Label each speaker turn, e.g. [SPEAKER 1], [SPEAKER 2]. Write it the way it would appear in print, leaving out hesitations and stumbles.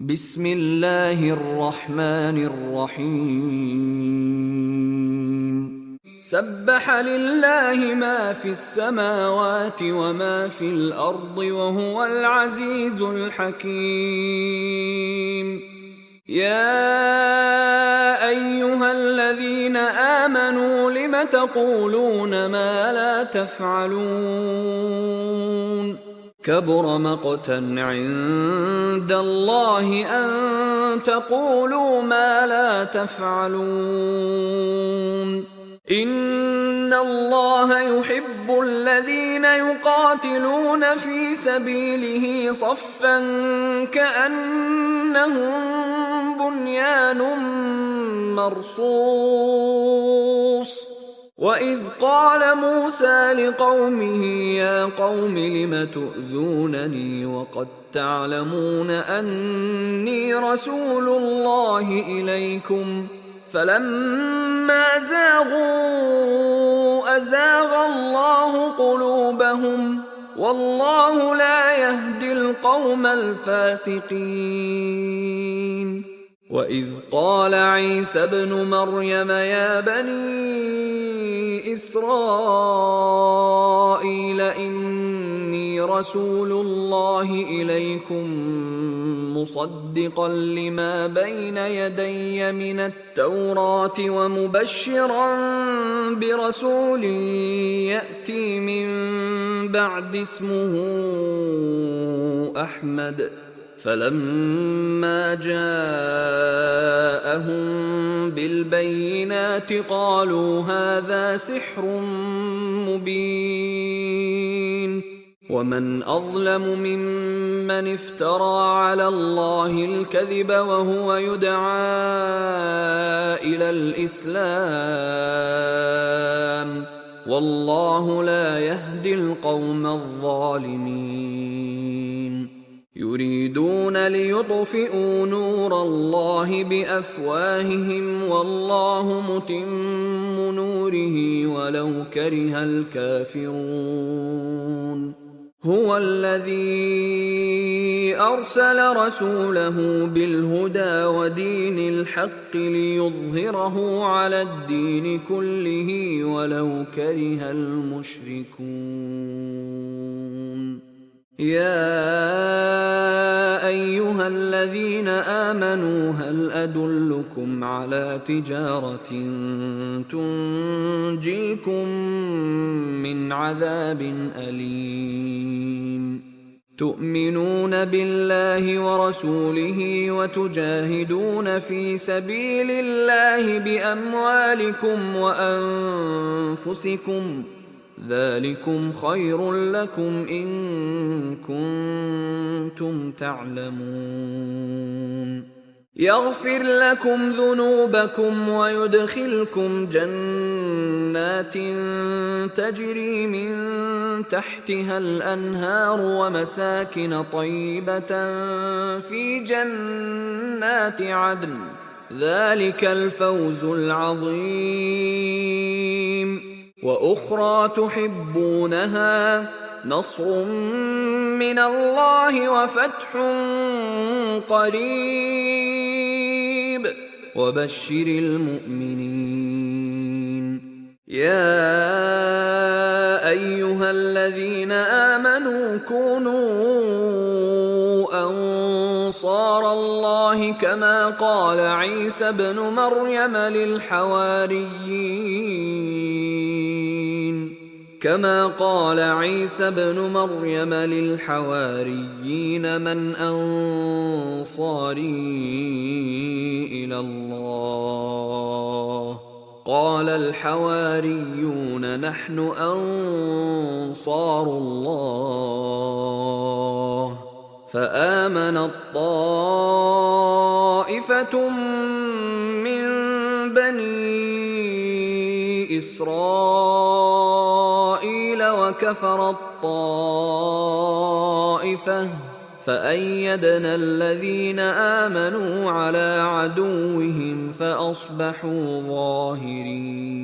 [SPEAKER 1] بسم الله الرحمن الرحيم سبح لله ما في السماوات وما في الأرض وهو العزيز الحكيم يا أيها الذين آمنوا لم تقولون ما لا تفعلون كبر مقتا عند الله أن تقولوا ما لا تفعلون إن الله يحب الذين يقاتلون في سبيله صفا كأنهم بنيان مرصوص وإذ قال موسى لقومه يا قوم لم تؤذونني وقد تعلمون أني رسول الله إليكم فلما زاغوا أزاغ الله قلوبهم والله لا يهدي القوم الفاسقين وإذ قال عيسى ابن مريم يا بني إسرائيل إني رسول الله إليكم مصدقا لما بين يدي من التوراة ومبشرا برسول يأتي من بعد اسمه أحمد فلما جاءهم بالبينات قالوا هذا سحر مبين ومن أظلم ممن افترى على الله الكذب وهو يدعى إلى الإسلام والله لا يهدي القوم الظالمين يريدون ليطفئوا نور الله بأفواههم والله متم نوره ولو كره الكافرون هو الذي أرسل رسوله بالهدى ودين الحق ليظهره على الدين كله ولو كره المشركون يا أيها الذين آمنوا هل أدلكم على تجارة تنجيكم من عذاب أليم تؤمنون بالله ورسوله وتجاهدون في سبيل الله بأموالكم وأنفسكم ذلكم خير لكم إن كنتم تعلمون يغفر لكم ذنوبكم ويدخلكم جنات تجري من تحتها الأنهار ومساكن طيبة في جنات عدن ذلك الفوز العظيم وأخرى تحبونها نصر من الله وفتح قريب وبشر المؤمنين يا أيها الذين آمنوا كونوا أنصار الله كما قال عيسى ابن مريم للحواريين من أنصاري إلى الله قال الحواريون نحن أنصار الله فآمنت طائفة من بني إسرائيل وكفرت طائفة فأيدنا الذين آمنوا على عدوهم فأصبحوا ظاهرين